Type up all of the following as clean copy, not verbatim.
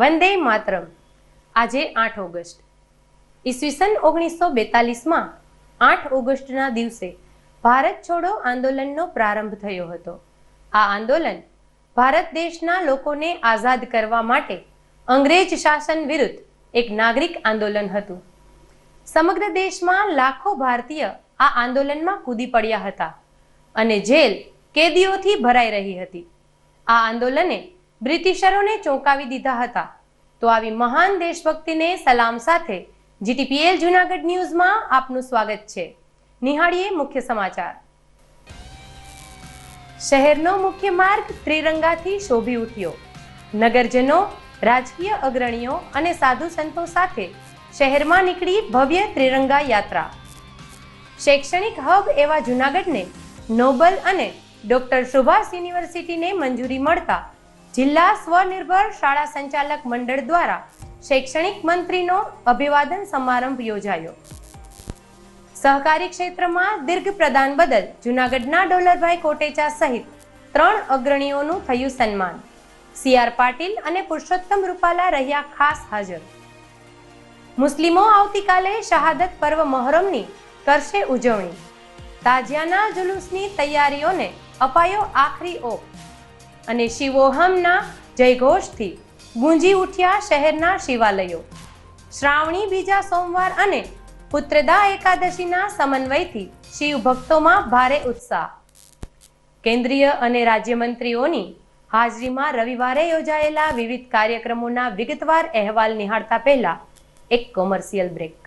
વંદે માતરમ. આજે 8 ઓગસ્ટ ઈસવીસન 1942માં 8 ઓગસ્ટના દિવસે ભારત છોડો આંદોલનનો પ્રારંભ થયો હતો. આ આંદોલન ભારત દેશના લોકોને આઝાદ કરવા માટે અંગ્રેજ શાસન વિરુદ્ધ એક નાગરિક આંદોલન હતું. સમગ્ર દેશમાં લાખો ભારતીય આ આંદોલનમાં કૂદી પડ્યા હતા અને જેલ કેદીઓથી ભરાઈ રહી હતી. આ આંદોલને બ્રિટિશરોને ચોંકાવી દીધા હતા. તો આવી મહાન દેશભક્તિને સલામ સાથે GTPL જૂનાગઢ ન્યૂઝમાં આપનું સ્વાગત છે. નિહાળીએ મુખ્ય સમાચાર. શહેરનો મુખ્ય માર્ગ ત્રિરંગાથી શોભી ઉઠ્યો. નગરજનો, રાજકીય અગ્રણીઓ અને સાધુ સંતો સાથે શહેરમાં નીકળી ભવ્ય ત્રિરંગા યાત્રા. શૈક્ષણિક હબ એવા જૂનાગઢને નોબલ અને ડોક્ટર સુભાષ યુનિવર્સિટીને મંજૂરી મળતા જિલ્લા સ્વનિર્ભર શાળા સંચાલક મંડળ દ્વારા શૈક્ષણિક મંત્રીનો અભિવાદન સમારંભ યોજાયો. સહકારી ક્ષેત્રમાં દીર્ઘ પ્રદાન બદલ જૂનાગઢના ડોલરભાઈ કોટેચા સહિત 3 અગ્રણીઓનું થયું સન્માન. CR પાટીલ અને પુરુષોત્તમ રૂપાલા રહ્યા ખાસ હાજર. મુસ્લિમો આવતીકાલે શહાદત પર્વ મહોરમની કરશે ઉજવણી. તાજિયાના જુલુસની તૈયારીઓને અપાયો આખરી ઓપ અને શિવોહમના જયઘોષથી ગુંજી ઉઠ્યા શહેરના શિવાલયો. શ્રાવણી બીજા સોમવાર અને પુત્રદા એકાદશીના સમન્વયથી શિવ ભક્તોમાં ભારે ઉત્સાહ. કેન્દ્રીય અને રાજ્યમંત્રીઓની હાજરીમાં રવિવારે યોજાયેલા વિવિધ કાર્યક્રમોના વિગતવાર અહેવાલ નિહાળતા પહેલા એક કોમર્શિયલ બ્રેક.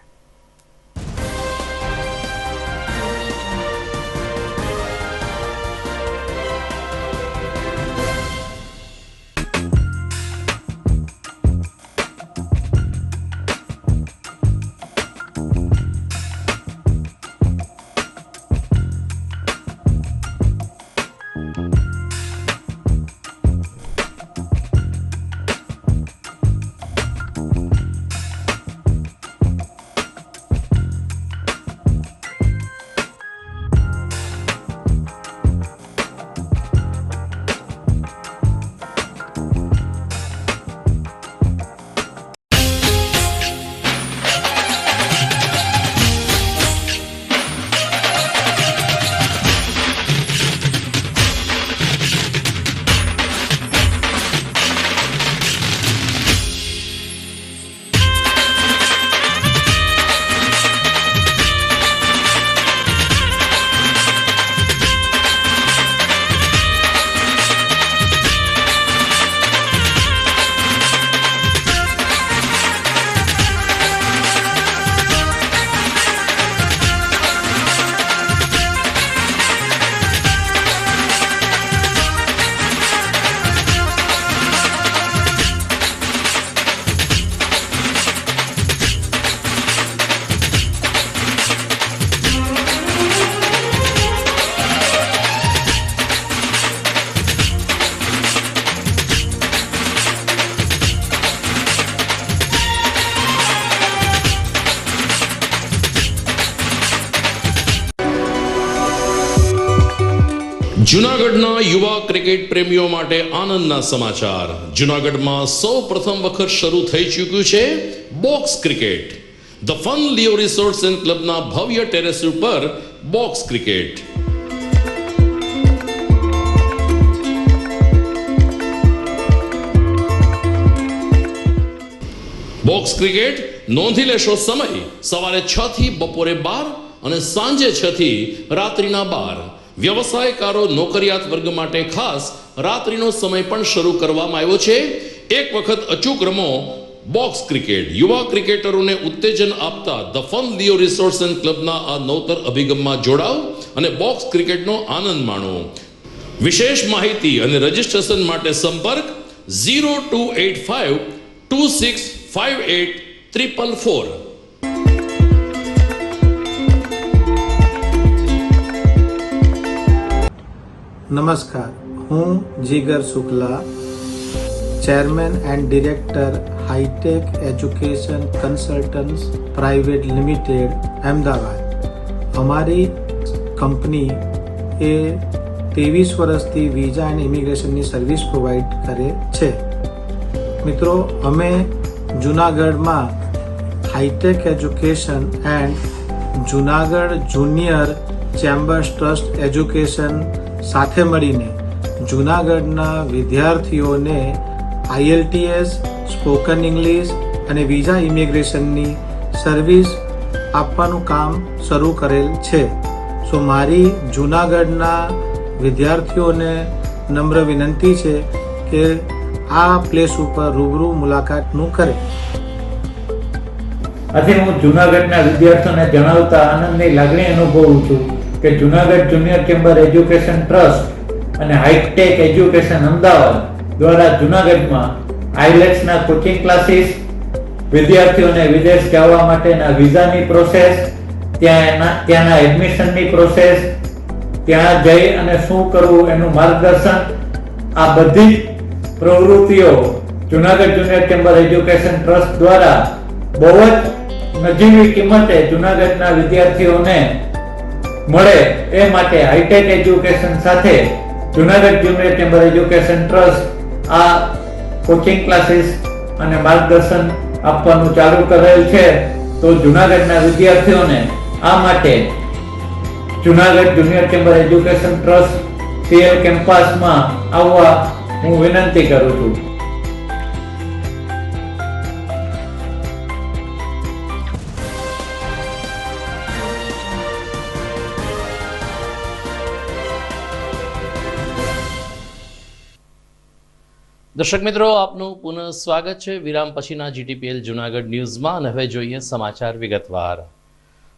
જૂનાગઢના યુવા ક્રિકેટ પ્રેમીઓ માટે આનંદના સમાચાર. જૂનાગઢમાં સૌ પ્રથમ વખત શરૂ થઈ ચૂક્યું છે box cricket. The fun Leo resorts and ક્લબના ભવ્ય ટેરેસ ઉપર બોક્સ ક્રિકેટ. બોક્સ ક્રિકેટ નોંધી લેશો સમય સવારે 6 થી બપોરે 12 અને સાંજે 6 થી રાત્રિના 12. વ્યવસાયકારો, નોકરિયાત વર્ગ માટે ખાસ રાત્રિનો સમય પણ શરૂ કરવામાં આવ્યો છે. એક વખત અચૂક રમો બોક્સ ક્રિકેટ. યુવા ક્રિકેટરોને ઉત્તેજન આપતા the fun Leo resorts and ક્લબના આ નવતર અભિગમમાં જોડાઓ અને બોક્સ ક્રિકેટનો આનંદ માણો. વિશેષ માહિતી અને રજીસ્ટ્રેશન માટે સંપર્ક 0285 2658 444. નમસ્કાર, હું Jigar Shukla, chairman and director hitech education consultants private limited, Ahmedabad. અમારી કંપની એ 23 વર્ષથી વિઝા એન્ડ ઇમિગ્રેશનની સર્વિસ પ્રોવાઈડ કરે છે. મિત્રો, અમે જુનાગઢમાં hitech education and Junagadh junior chambers trust education સાથે મળીને જુનાગઢના વિદ્યાર્થીઓને IELTS, સ્પોકન ઇંગ્લિશ અને વિઝા ઇમિગ્રેશનની સર્વિસ આપવાનું કામ શરૂ કરેલ છે. સો મારી જુનાગઢના વિદ્યાર્થીઓને નમ્ર વિનંતી છે કે આ પ્લેસ ઉપર રૂબરૂ મુલાકાતનું કરે. આજે હું જુનાગઢના વિદ્યાર્થીઓને જણાવતા આનંદની લાગણી અનુભવું છું કે Junagadh junior chamber education trust અને હાઈટેક એજ્યુકેશન અમદાવાદ દ્વારા જુનાગઢમાં IELTSના કોચિંગ ક્લાસીસ, વિદ્યાર્થીઓને વિદેશ જવા માટેના વિઝાની પ્રોસેસ, ત્યાંના એડમિશનની પ્રોસેસ, ત્યાં જઈ અને શું કરવું એનું માર્ગદર્શન, આ બધી પ્રવૃત્તિઓ Junagadh junior chamber education trust દ્વારા બહુ જ નજીવી કિંમતે જુનાગઢના વિદ્યાર્થીઓને મળે એ માટે હાઈટેક એજ્યુકેશન સાથે Junagadh junior chamber education trust આ કોચિંગ ક્લાસીસ અને માર્ગદર્શન આપવાનું ચાલુ કરેલ છે. તો જુનાગઢના વિદ્યાર્થીઓને આ માટે Junagadh junior chamber education trust CL કેમ્પસમાં આવવા હું વિનંતી કરું છું. દર્શક મિત્રો, આપનું પુનઃ સ્વાગત છે વિરામ પછીના GTPL જુનાગઢ ન્યૂઝમાં. અને હવે જોઈએ સમાચાર વિગતવાર.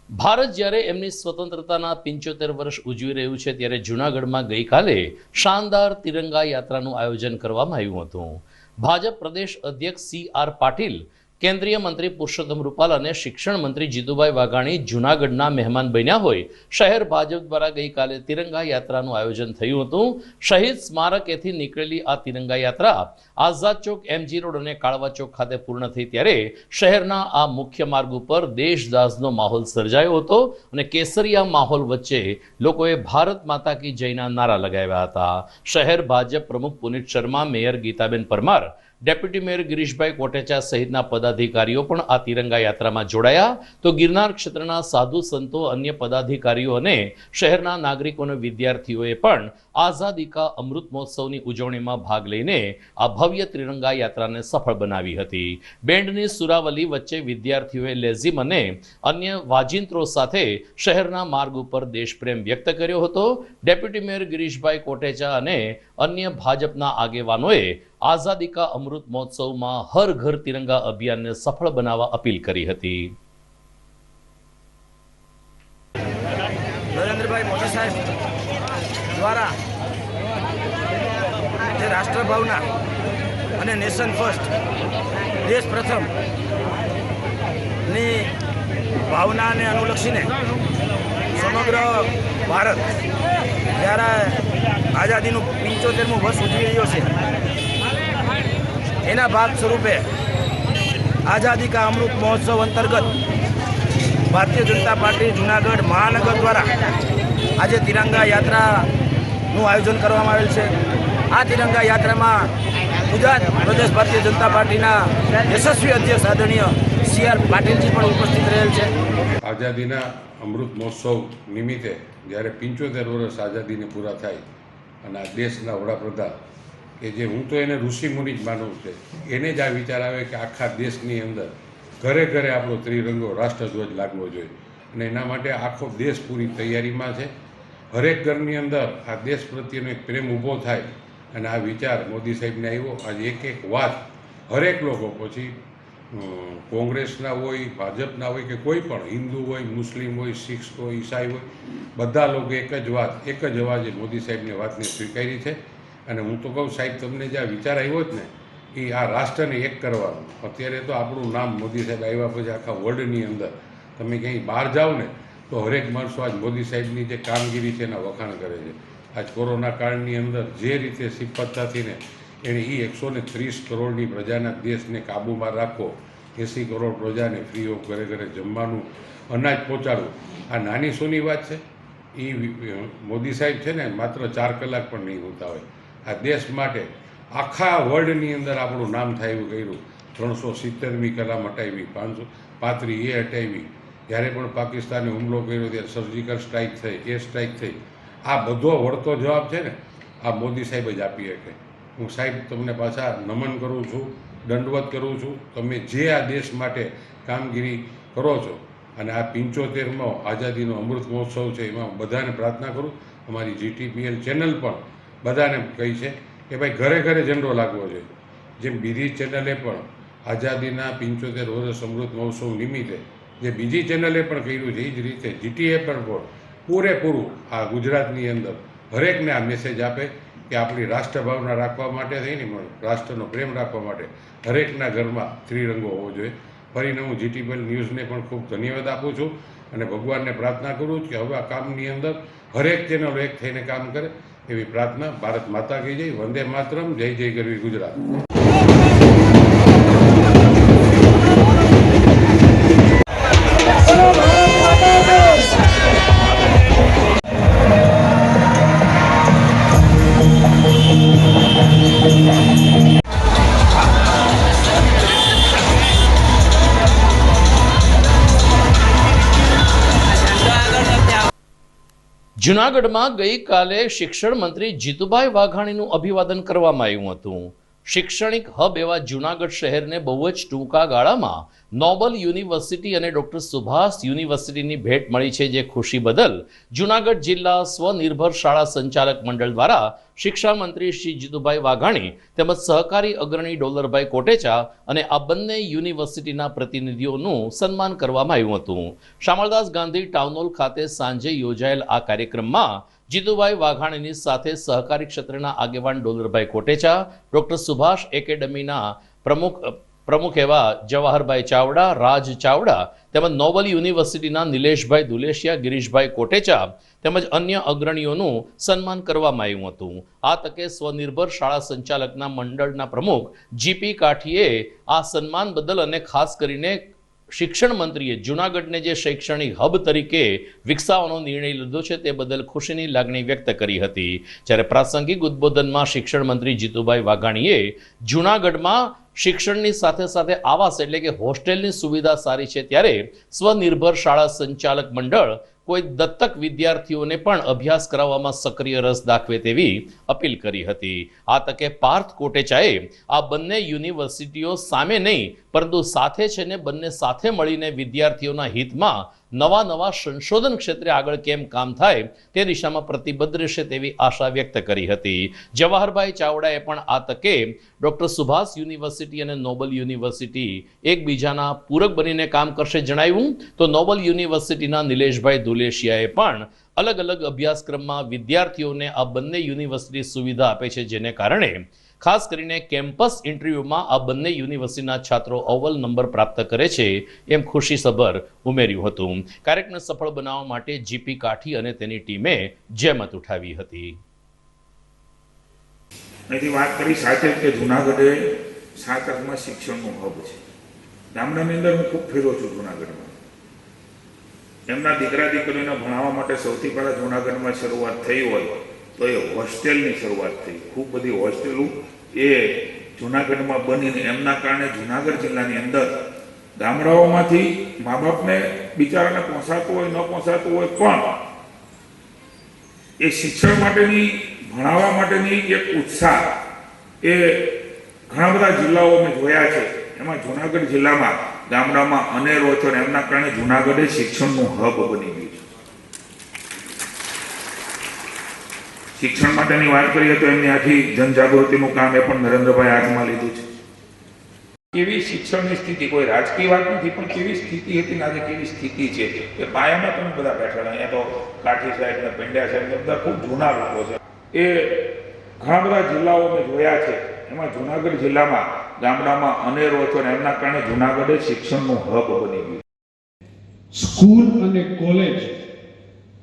ભારત જ્યારે એમની સ્વતંત્રતાના 75 વર્ષ ઉજવી રહ્યું છે ત્યારે જુનાગઢમાં ગઈકાલે શાનદાર તિરંગા યાત્રાનું આયોજન કરવામાં આવ્યું હતું. ભાજપ પ્રદેશ અધ્યક્ષ CR પાટીલ, કેન્દ્રીય મંત્રી પુરુષોત્તમ રૂપાલ અને શિક્ષણ મંત્રી જીતુભાઈ વાઘાણી જુનાગઢના મહેમાન બન્યા હોય શહેર ભાજપ દ્વારા ગઈકાલે તિરંગા યાત્રાનું આયોજન થયું હતું. શહીદ સ્મારકેથી નીકળેલી આ તિરંગા યાત્રા આઝાદ ચોક, MG રોડ અને કાળવા ચોક ખાતે પૂર્ણ થઈ ત્યારે શહેરના આ મુખ્ય માર્ગ ઉપર દેશદાસનો માહોલ સર્જાયો હતો અને કેસરિયા માહોલ વચ્ચે લોકોએ ભારત માતા કી જયના નારા લગાવ્યા હતા. શહેર ભાજપ પ્રમુખ Punit Sharma, mayor Gitaben Parmar, deputy mayor Girishbhai Kotecha સહિતના પદાધિકારીઓ પણ આ તિરંગા યાત્રામાં જોડાયા. તો ગિરનાર ક્ષેત્રના સાધુ સંતો, અન્ય પદાધિકારીઓ અને શહેરના નાગરિકો અને વિદ્યાર્થીઓએ પણ આઝાદી કા અમૃત મહોત્સવની ઉજવણીમાં ભાગ લઈને આ ભવ્ય તિરંગા યાત્રાને સફળ બનાવી હતી. બેન્ડની સુરાવલી વચ્ચે વિદ્યાર્થીઓએ લેઝિમ અને અન્ય વાજિંત્રો સાથે શહેરના માર્ગ ઉપર દેશપ્રેમ વ્યક્ત કર્યો હતો. ડેપ્યુટી મેયર ગિરીશભાઈ કોટેચા અને અન્ય ભાજપના આગેવાનોએ આઝાદી કા અમૃત મહોત્સવમાં હર ઘર તિરંગા અભિયાનને સફળ બનાવવા અપીલ કરી હતી. નરેન્દ્રભાઈ મોદી સાહેબ દ્વારા જે રાષ્ટ્રભાવના અને નેશન ફર્સ્ટ, દેશ પ્રથમ ની ભાવનાને અનુલક્ષીને સમગ્ર ભારત જ્યારે આઝાદીનું 75મું વર્ષ ઉજવી રહ્યો છે એના ભાગ સ્વરૂપે આઝાદી કા અમૃત મહોત્સવ અંતર્ગત ભારતીય જનતા પાર્ટી જુનાગઢ મહાનગર દ્વારા આજે તિરંગા યાત્રાનું આયોજન કરવામાં આવેલ છે. આ તિરંગા યાત્રામાં ગુજરાત પ્રદેશ ભારતીય જનતા પાર્ટીના યશસ્વી અધ્યક્ષ આદરણીય CR પાટીલજી પણ ઉપસ્થિત રહેલ છે. આઝાદીના અમૃત મહોત્સવ નિમિત્તે જ્યારે 75 વર્ષ આઝાદીને પૂરા થાય અને આ દેશના વડાપ્રધાન કે જે હું તો એને ઋષિમુનિ જ માનું છે, એને જ આ વિચાર આવે કે આખા દેશની અંદર ઘરે ઘરે આપણો ત્રિરંગો રાષ્ટ્રધ્વજ લાગવો જોઈએ અને એના માટે આખો દેશ પૂરી તૈયારીમાં છે. હરેક ઘરની અંદર આ દેશ પ્રત્યેનો એક પ્રેમ ઊભો થાય અને આ વિચાર મોદી સાહેબને આવ્યો. આજે એક એક વાત હરેક લોકો, પછી કોંગ્રેસના હોય, ભાજપના હોય કે કોઈ પણ, હિન્દુ હોય, મુસ્લિમ હોય, શીખ હોય, ઈસાઈ હોય, બધા લોકો એક જ વાત, એક જ અવાજે મોદી સાહેબની વાતને સ્વીકારી છે. અને હું તો કહું સાહેબ, તમને જે આ વિચાર આવ્યો જ ને એ આ રાષ્ટ્રને એક કરવાનું. અત્યારે તો આપણું નામ મોદી સાહેબ આવ્યા પછી આખા વર્લ્ડની અંદર તમે ક્યાંય બહાર જાઓ ને તો હરેક માણસો આજ મોદી સાહેબની જે કામગીરી છે એના વખાણ કરે છે. આજ કોરોના કાળની અંદર જે રીતે સિફતતાથી ને એણે એ 130 કરોડની પ્રજાના દેશને કાબૂમાં રાખવો, 80 કરોડ પ્રજાને ફ્રી ઓફ ઘરે ઘરે જમવાનું અનાજ પહોંચાડવું, આ નાની સોની વાત છે. એ મોદી સાહેબ છે ને માત્ર 4 કલાક પણ નહીં હોતા હોય. આ દેશ માટે આખા વર્લ્ડની અંદર આપણું નામ થાય એવું કર્યું. 370મી કલમ હટાવી, 535 એ હટાવી. જ્યારે પણ પાકિસ્તાને હુમલો કર્યો ત્યારે સર્જિકલ સ્ટ્રાઇક થઈ, એ સ્ટ્રાઇક થઈ. આ બધો વળતો જવાબ છે ને આ મોદી સાહેબ જ આપી શકે. હું સાહેબ તમને પાછા નમન કરું છું, દંડવત કરું છું. તમે જે આ દેશ માટે કામગીરી કરો છો અને આ 75મો આઝાદીનો અમૃત મહોત્સવ છે એમાં બધાને પ્રાર્થના કરું. અમારી GTPL ચેનલ પણ બધાને કહી છે કે ભાઈ ઘરે ઘરે ઝંડો લાગવો જોઈએ. જેમ બીજી ચેનલે પણ આઝાદીના 75 વર્ષ અમૃત મહોત્સવ નિમિત્તે જે બીજી ચેનલે પણ કર્યું છે એ જ રીતે GTA પણ પૂરેપૂરું આ ગુજરાતની અંદર હરેકને આ મેસેજ આપે કે આપણી રાષ્ટ્રભાવના રાખવા માટે થઈને રાષ્ટ્રનો પ્રેમ રાખવા માટે હરેકના ઘરમાં ત્રિરંગો હોવો જોઈએ. ફરીને હું GTPL ન્યૂઝને પણ ખૂબ ધન્યવાદ આપું છું અને ભગવાનને પ્રાર્થના કરું છું કે હવે આ કામની અંદર હરેક ચેનલો એક થઈને કામ કરે એવી પ્રાર્થના. ભારત માતા કી જય, વંદે માતરમ, જય જય ગરવી ગુજરાત. જૂનાગઢમાં ગઈકાલે શિક્ષણ મંત્રી જીતુભાઈ વાઘાણીનું અભિવાદન કરવામાં આવ્યું હતું. શૈક્ષણિક હબ એવા જૂનાગઢ શહેરને બહુ જ ટૂંકા ગાળામાં નોબલ યુનિવર્સિટી અને ડોક્ટર સુભાષ યુનિવર્સિટીની ભેટ મળી છે, જે ખુશી બદલ જૂનાગઢ જિલ્લા સ્વનિર્ભર શાળા સંચાલક મંડળ દ્વારા શિક્ષણ મંત્રી શ્રી જીતુભાઈ વાઘાણી તેમજ સહકારી અગ્રણી ડોલરભાઈ કોટેચા અને આ બંને યુનિવર્સિટીના પ્રતિનિધિઓનું સન્માન કરવામાં આવ્યું હતું. શામળદાસ ગાંધી ટાઉન હોલ ખાતે સાંજે યોજાયેલ આ કાર્યક્રમમાં જીતુભાઈ વાઘાણીની સાથે સહકારી ક્ષેત્રના આગેવાન ડોલરભાઈ કોટેચા, ડોક્ટર સુભાષ એકેડમીના પ્રમુખ એવા જવાહરભાઈ ચાવડા, રાજ ચાવડા તેમજ નોબલ યુનિવર્સિટીના નિલેશભાઈ દુલેશિયા, ગિરીશભાઈ કોટેચા તેમજ અન્ય અગ્રણીઓનું સન્માન કરવામાં આવ્યું હતું. આ તકે સ્વનિર્ભર શાળા સંચાલકના મંડળના પ્રમુખ GP કાઠીએ આ સન્માન બદલ અને ખાસ કરીને શિક્ષણ મંત્રીએ જૂનાગઢને જે શૈક્ષણિક હબ તરીકે વિકસાવવાનો નિર્ણય લીધો છે તે બદલ ખુશીની લાગણી વ્યક્ત કરી હતી. જ્યારે પ્રાસંગિક ઉદ્બોધનમાં શિક્ષણ મંત્રી જીતુભાઈ વાઘાણીએ જૂનાગઢમાં શિક્ષણની સાથે સાથે આવાસ એટલે કે હોસ્ટેલની સુવિધા સારી છે, ત્યારે સ્વનિર્ભર શાળા સંચાલક મંડળ કોઈ દત્તક વિદ્યાર્થીઓને પણ અભ્યાસ કરાવવામાં સક્રિય રસ દાખવે તેવી અપીલ કરી હતી. આ તકે પાર્થ કોટેચાએ આ બંને યુનિવર્સિટીઓ સામે નહીં પરંતુ સાથે છે ને બંને સાથે મળીને વિદ્યાર્થીઓના હિતમાં નવા સંશોધન ક્ષેત્રે આગળ કેમ કામ થાય તે દિશામાં પ્રતિબદ્ધ રહેશે તેવી આશા વ્યક્ત કરી હતી. જવાહરભાઈ ચાવડાએ પણ આ તકે ડોક્ટર સુભાષ યુનિવર્સિટી અને નોબલ યુનિવર્સિટી એકબીજાના પૂરક બનીને કામ કરશે જણાવ્યું. તો નોબલ યુનિવર્સિટીના નિલેશભાઈ દુલેશિયાએ પણ અલગ અલગ અભ્યાસક્રમમાં વિદ્યાર્થીઓને આ બંને યુનિવર્સિટી સુવિધા આપે છે, જેને કારણે ખાસ કરીને કેમ્પસ ઇન્ટરવ્યુમાં આ બંને યુનિવર્સિટીના છાત્રો અવ્વલ નંબર પ્રાપ્ત કરે છે એમ ખુશીસભર ઉમેર્યું હતું. કાર્યક્રમને સફળ બનાવવા માટે GP કાઠી અને તેની ટીમે જહેમત ઉઠાવી હતી. અહીંથી વાત કરી સાથે કે જુનાગઢ એ 7 અર્થમાં શિક્ષણનું હબ છે. ગામડાની અંદર હું ખૂબ ફેરો છું જુનાગઢમાં. એમના દીકરા દીકરીઓને ભણાવવા માટે સૌથી પહેલાં જુનાગઢમાં શરૂઆત થઈ હોય તો એ હોસ્ટેલની શરૂઆત થઈ. ખૂબ બધી હોસ્ટેલો એ જુનાગઢમાં બનીને એમના કારણે જુનાગઢ જિલ્લાની અંદર ગામડાઓમાંથી મા બાપને બિચારાને પહોંચાતું હોય ન પહોંચાતું હોય પણ એ શિક્ષણ માટેની ભણાવવા માટેની એક ઉત્સાહ એ ઘણા બધા જિલ્લાઓ મેં જોયા છે. એમાં જુનાગઢ જિલ્લામાં ગામડામાં અનેરો છે અને એમના કારણે જુનાગઢ એ શિક્ષણનું હબ બની ગયું છે. શિક્ષણ માટેની વાત કરીએ તો એમની આખી જનજાગૃતિનું કામ એ પણ નરેન્દ્રભાઈ હાથમાં લીધું છે. કેવી શિક્ષણની સ્થિતિ, કોઈ રાજકીય વાત નથી, પણ કેવી સ્થિતિ હતી ને આજે કેવી સ્થિતિ છે એ પાયામાં તમે બધા બેઠેલા. અહીંયા તો કાઠી સાહેબ ને પંડ્યા સાહેબ ને બધા ખૂબ જૂના લોકો છે. એ ઘણા બધા જિલ્લાઓ મેં જોયા છે. એમાં જુનાગઢ જિલ્લામાં ગામડામાં અનેરો છે અને એમના કારણે જુનાગઢ શિક્ષણનું હબ બની ગયું. સ્કૂલ અને કોલેજ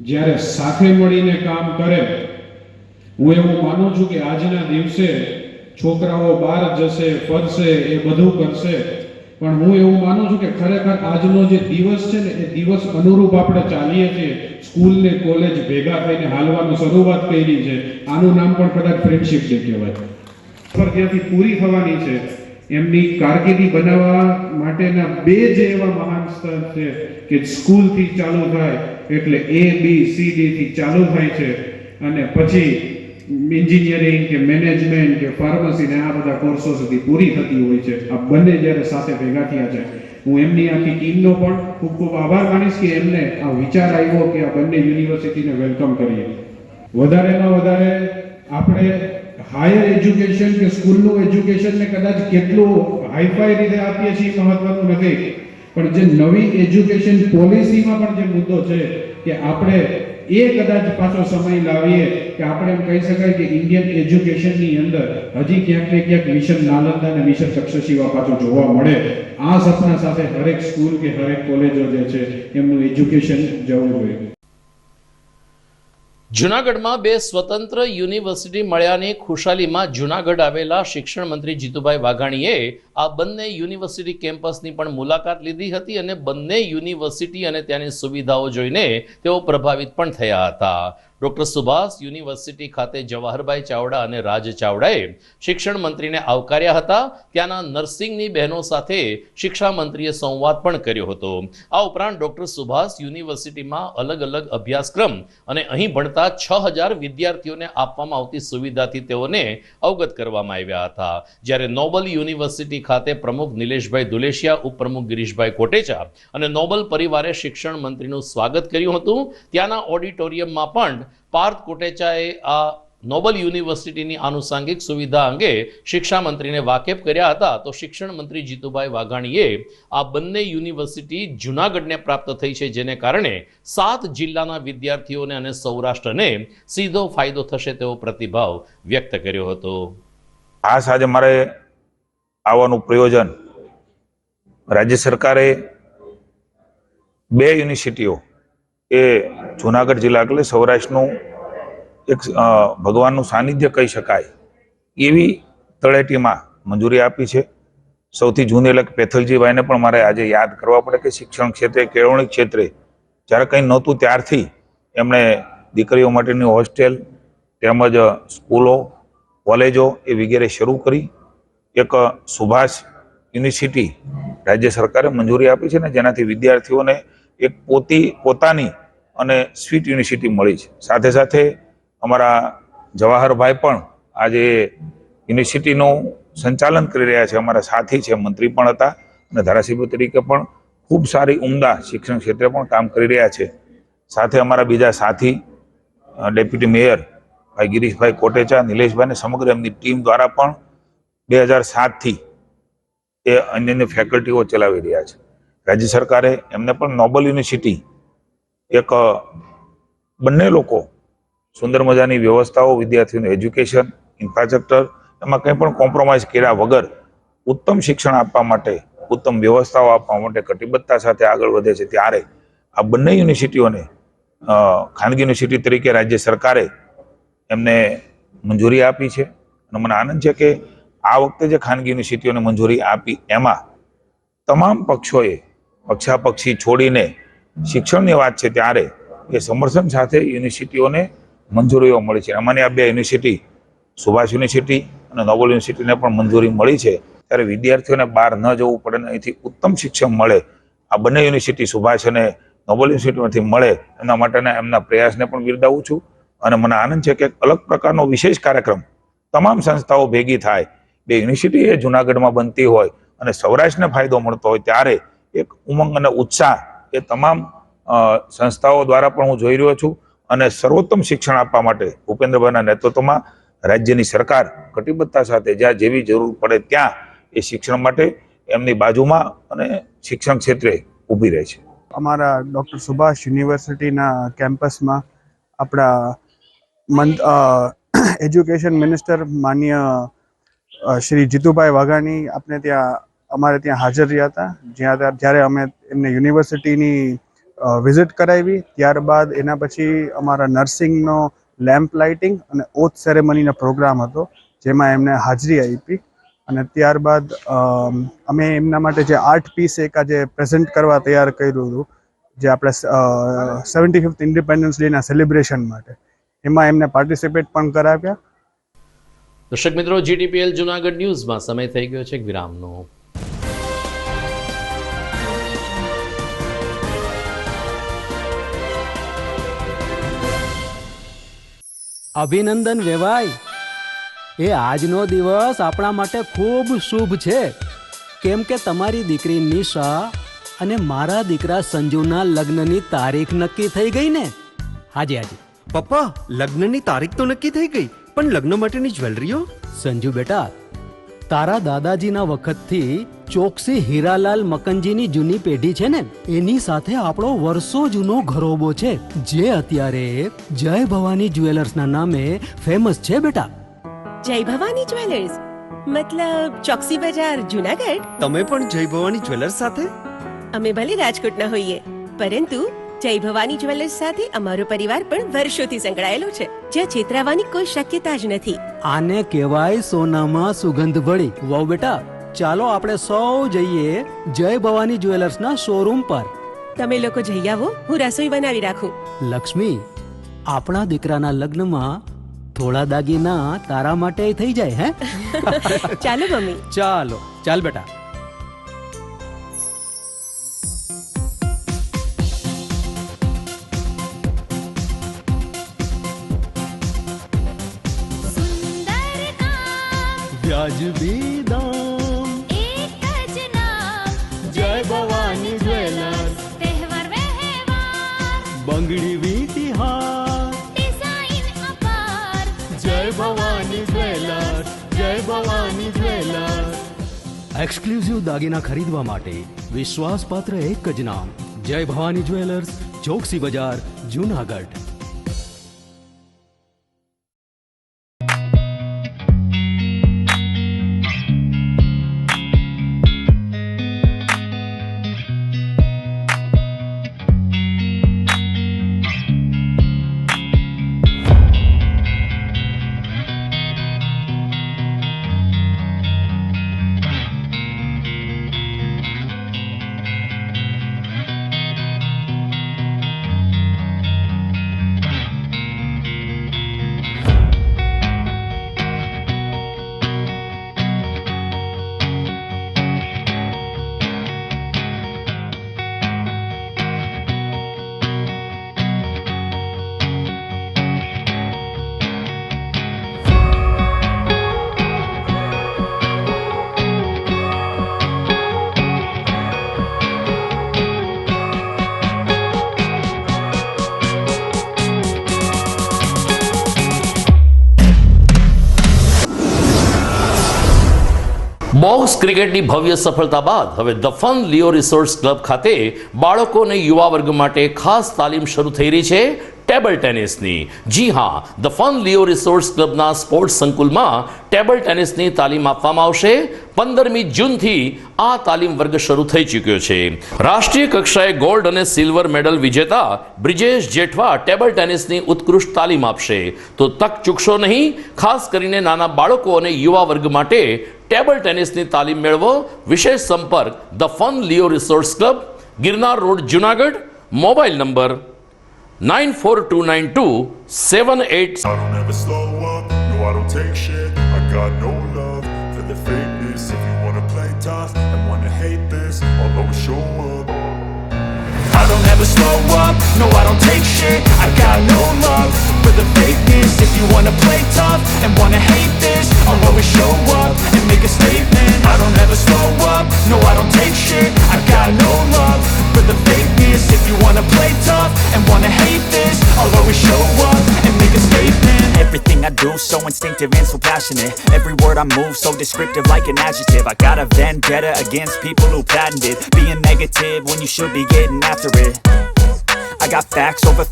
જ્યારે સાથે મળીને કામ કરે, હું એવું માનું છું કે આજના દિવસે છોકરાઓ બહાર જશે, ફરશે, એ બધું કરશે, પણ હું એવું માનું છું કે ખરેખર આજનો જે દિવસ છે ને એ દિવસ અનુરૂપ આપણે ચાલીએ છીએ. સ્કૂલ ને કોલેજ ભેગા થઈને હાલવાનું શરૂઆત કરી છે. આનું નામ પણ કદાચ ફ્રેન્ડશિપ ડે કહેવાય. જ્યાંથી પૂરી થવાની છે એમની કારકિર્દી બનાવવા માટેના બે જે એવા મહાન સ્તર છે કે સ્કૂલથી ચાલુ થાય એટલે ABCD થી ચાલુ થાય છે અને પછી એન્જિનિયરિંગ કે મેનેજમેન્ટ કે ફાર્મસી ને આ બધા કોર્સો સુધી પૂરી થતી હોય છે. આ બંને જ્યારે સાથે ભેગા થયા છે, હું એમની આખી ટીમનો પણ ખૂબ ખૂબ આભાર માનીશ કે એમને આ વિચાર આવ્યો કે આ બંને યુનિવર્સિટીને વેલકમ કરીએ. વધારેમાં વધારે આપણે હાયર એજ્યુકેશન કે સ્કૂલનું એજ્યુકેશનને કદાચ કેટલું હાઈફાઈ રીતે આપીએ છીએ મહત્વનું નથી, પણ જે નવી એજ્યુકેશન પોલિસીમાં પણ જે મુદ્દો છે કે આપણે એ કદાચ પાછો સમય લાવીએ કે આપણે એમ કહી શકાય કે ઇન્ડિયન એજ્યુકેશનની અંદર હજી ક્યાંક ને ક્યાંક મિશન નાલંદા અને મિશન તક્ષશિલા પાછું જોવા મળે. આ સપના સાથે હરેક સ્કૂલ કે હરેક કોલેજો જે છે એમનું એજ્યુકેશન જવું જોઈએ. જૂનાગઢમાં બે સ્વતંત્ર યુનિવર્સિટી મળ્યાની ખુશાલીમાં જૂનાગઢ આવેલા શિક્ષણ મંત્રી જીતુભાઈ વાઘાણીએ આ બંને યુનિવર્સિટી કેમ્પસની પણ મુલાકાત લીધી હતી અને બંને યુનિવર્સિટી અને ત્યાંની સુવિધાઓ જોઈને તેઓ પ્રભાવિત પણ થયા હતા. ડોક્ટર સુભાષ યુનિવર્સિટી ખાતે જવાહરભાઈ ચાવડા અને રાજ ચાવડાએ શિક્ષણ મંત્રીને આવકાર્યા હતા. ત્યાંના નર્સિંગની બહેનો સાથે શિક્ષા મંત્રીએ સંવાદ પણ કર્યો હતો. આ ઉપરાંત ડોક્ટર સુભાષ યુનિવર્સિટીમાં અલગ અલગ અભ્યાસક્રમ અને અહીં ભણતા 6000 વિદ્યાર્થીઓને આપવામાં આવતી સુવિધાથી તેઓને અવગત કરવામાં આવ્યા હતા. જ્યારે નોબલ યુનિવર્સિટી ખાતે પ્રમુખ નિલેશભાઈ દુલેશિયા, ઉપપ્રમુખ ગિરીશભાઈ કોટેચા અને નોબલ પરિવારે શિક્ષણ મંત્રીનું સ્વાગત કર્યું હતું. ત્યાંના ઓડિટોરિયમમાં પણ પાર્થ કોટેચાએ આ નોબલ યુનિવર્સિટીની આનુષંગિક સુવિધા અંગે શિક્ષા મંત્રીને વાકેફ કર્યા હતા. તો શિક્ષણ મંત્રી જીતુભાઈ વાઘાણીએ આ બંને યુનિવર્સિટી જૂનાગઢને પ્રાપ્ત થઈ છે, જેને કારણે 7 જિલ્લાના વિદ્યાર્થીઓને અને સૌરાષ્ટ્રને સીધો ફાયદો થશે તેવો પ્રતિભાવ વ્યક્ત કર્યો હતો. ખાસ આજે મારે આવવાનું પ્રયોજન, રાજ્ય સરકારે 2 યુનિવર્સિટીઓ એ જૂનાગઢ જિલ્લા એટલે સૌરાષ્ટ્રનું એક ભગવાનનું સાનિધ્ય કહી શકાય એવી તળેટીમાં મંજૂરી આપી છે. સૌથી જૂની એટલે પેથલજીભાઈને પણ મારે આજે યાદ કરવા પડે કે શિક્ષણ ક્ષેત્રે, કેળવણી ક્ષેત્રે જ્યારે કંઈ નહોતું ત્યારથી એમણે દીકરીઓ માટેની હોસ્ટેલ તેમજ સ્કૂલો, કોલેજો એ વગેરે શરૂ કરી. એક સુભાષ યુનિવર્સિટી રાજ્ય સરકારે મંજૂરી આપી છે ને જેનાથી વિદ્યાર્થીઓને એક પોતાની અને સ્વીટ યુનિવર્સિટી મળી છે. સાથે સાથે અમારા જવાહરભાઈ પણ આજે યુનિવર્સિટીનું સંચાલન કરી રહ્યા છે. અમારા સાથી છે, મંત્રી પણ હતા અને ધારાસભ્ય તરીકે પણ ખૂબ સારી ઉમદા શિક્ષણ ક્ષેત્રે પણ કામ કરી રહ્યા છે. સાથે અમારા બીજા સાથી ડેપ્યુટી મેયર ભાઈ ગિરીશભાઈ કોટેચા, નિલેશભાઈ અને સમગ્ર એમની ટીમ દ્વારા પણ 2007થી એ અન્ય ફેકલ્ટીઓ ચલાવી રહ્યા છે. રાજ્ય સરકારે એમને પણ નોબલ યુનિવર્સિટી એક બંને લોકો સુંદર મજાની વ્યવસ્થાઓ, વિદ્યાર્થીઓનું એજ્યુકેશન, ઇન્ફ્રાસ્ટ્રક્ચર એમાં કંઈ પણ કોમ્પ્રોમાઇઝ કર્યા વગર ઉત્તમ શિક્ષણ આપવા માટે, ઉત્તમ વ્યવસ્થાઓ આપવા માટે કટિબદ્ધતા સાથે આગળ વધે છે. ત્યારે આ બંને યુનિવર્સિટીઓને ખાનગી યુનિવર્સિટી તરીકે રાજ્ય સરકારે એમને મંજૂરી આપી છે. અને મને આનંદ છે કે આ વખતે જે ખાનગી યુનિવર્સિટીઓને મંજૂરી આપી એમાં તમામ પક્ષોએ પક્ષાપક્ષી છોડીને શિક્ષણની વાત છે ત્યારે એ સમર્થન સાથે યુનિવર્સિટીઓને મંજૂરીઓ મળી છે. આમાંની આ 2 યુનિવર્સિટી, સુભાષ યુનિવર્સિટી અને નોબલ યુનિવર્સિટીને પણ મંજૂરી મળી છે. ત્યારે વિદ્યાર્થીઓને બહાર ન જવું પડે ને અહીંથી ઉત્તમ શિક્ષણ મળે, આ બંને યુનિવર્સિટી સુભાષ અને નોબલ યુનિવર્સિટીમાંથી મળે એના માટેના એમના પ્રયાસને પણ બિરદાવું છું. અને મને આનંદ છે કે એક અલગ પ્રકારનો વિશેષ કાર્યક્રમ તમામ સંસ્થાઓ ભેગી થાય, 2 યુનિવર્સિટી એ જૂનાગઢમાં બનતી હોય અને સૌરાષ્ટ્રને ફાયદો મળતો હોય ત્યારે એક ઉમંગ અને ઉત્સાહ એ તમામ સંસ્થાઓ દ્વારા પણ હું જોઈ રહ્યો છું. અને સર્વોત્તમ શિક્ષણ આપવા માટે ભૂપેન્દ્રભાઈના નેતૃત્વમાં રાજ્યની સરકાર કટિબદ્ધતા સાથે જ્યાં જેવી જરૂર પડે ત્યાં એ શિક્ષણ માટે એમની બાજુમાં અને શિક્ષણ ક્ષેત્રે ઊભી રહે છે. અમારા ડૉક્ટર સુભાષ યુનિવર્સિટીના કેમ્પસમાં આપણા એજ્યુકેશન મિનિસ્ટર માનનીય શ્રી જીતુભાઈ વાઘાણી અમારે ત્યાં હાજર રહ્યા હતા. જ્યારે અમે એમને યુનિવર્સિટીની વિઝિટ કરાવી, ત્યારબાદ એના પછી અમારા નર્સિંગનો લેમ્પ લાઇટિંગ અને ઓથ સેરેમનીનો પ્રોગ્રામ હતો જેમાં એમને હાજરી આપી. અને ત્યારબાદ અમે એમના માટે જે આર્ટ પીસ એક આજે પ્રેઝન્ટ કરવા તૈયાર કર્યું હતું, જે આપણે 75th ઇન્ડિપેન્ડન્સ ડેના સેલિબ્રેશન માટે, એમાં એમને પાર્ટિસિપેટ પણ કરાવ્યા. દર્શક મિત્રો, GTPL જુનાગઢ ન્યૂઝમાં સમય થઈ ગયો છે વિરામનો. અભિનંદન વેવાઈ, એ આજનો દિવસ આપણા માટે ખૂબ શુભ છે, કેમ કે તમારી દીકરી નિશા અને મારા દીકરા સંજુના લગ્નની તારીખ નક્કી થઈ ગઈ ને. હાજી હાજી પપ્પા, લગ્નની તારીખ તો નક્કી થઈ ગઈ, પણ લગ્ન માટેની જ્વેલરીઓ? સંજુ બેટા, તારા દાદાજીના વખતથી ચોકસી હીરાલાલ મકનજીની જૂની પેઢી છે ને, એની સાથે આપણો વર્ષો જૂનો ઘરોબો છે, જે અત્યારે જય ભવાની જ્વેલર્સના નામે ફેમસ છે બેટા. જય ભવાની જ્વેલર્સ મતલબ ચોકસી બજાર જુનાગઢ? તમે પણ જય ભવાની જ્વેલર્સ સાથે? અમે ભલે રાજકોટના હોઈએ, પરંતુ જય ભવાની જ્વેલર્સ સાથે અમારો પરિવાર પણ વર્ષોથી સંકળાયેલો છે, જ્યાં છેતરાવાની કોઈ શક્યતા જ નથી. આને કહેવાય સોનામાં સુગંધ ભળી. વાવ બેટા, ચાલો આપણે સૌ જઈએ જય ભવાની જ્વેલર્સના શોરૂમ પર. તમે લોકો જઈ આવો, હું રસોઈ બનાવી રાખું. લક્ષ્મી, આપણા દીકરાના લગ્નમાં થોડા દાગીના તારા માટે થઈ જાય. હે ચાલો મમ્મી. ચાલો ચાલ બેટા. વ્યાજબી દામ, એક જ નામ, જય ભવાની જ્વેલર્સ. તહેવાર વ્યવહાર, બંગડી વીટી હાર, ડિઝાઇન અપાર, જય ભવાની જ્વેલર્સ, જય ભવાની જ્વેલર્સ. એક્સક્લુઝિવ દાગીના ખરીદવા માટે વિશ્વાસપાત્ર એક જ નામ, જય ભવાની જ્વેલર્સ, ચોકસી બજાર, જુનાગઢ. બોક્સ ક્રિકેટની ભવ્ય સફળતા બાદ હવે the fun Leo resorts club ખાતે બાળકો અને યુવા વર્ગ માટે ખાસ તાલીમ શરૂ થઈ રહી છે ટેબલ ટેનિસની. જી હા, ધ ફન લિયો રિસોર્ટ્સ ક્લબના સ્પોર્ટ્સ સંકુલમાં ટેબલ ટેનિસની તાલીમ આપવામાં આવશે. 15મી જૂનથી આ તાલીમ વર્ગ શરૂ થઈ ચૂક્યો છે. રાષ્ટ્રીય કક્ષાએ ગોલ્ડ અને સિલ્વર મેડલ વિજેતા બ્રિજેશ જેઠવા ટેબલ ટેનિસની ઉત્કૃષ્ટ તાલીમ આપશે. તો તક ચૂકશો નહીં. ખાસ કરીને નાના બાળકો અને યુવા વર્ગ માટે ટેબલ ટેનિસની તાલીમ મેળવો. વિશેષ સંપર્ક the fun Leo resorts club, Girnar road, Junagadh. Mobile number 94292788. I don't ever slow up, no I don't take shit. I got no love for the fakeness. If you wanna play tough and wanna hate this, I'll always show up. I don't ever slow up, no I don't take shit. I got no love for the fakeness. If you wanna play tough and wanna hate this, I'll always show up and make a statement. I don't ever slow up, no I don't take shit. I got no love for the fakeness. If you wanna play tough and wanna hate this, I'll always show up and make a statement. Everything I do so instinctive and so passionate. Every word I move so descriptive like an adjective. I got a vendetta against people who patented being negative when you should be getting after it. I got facts over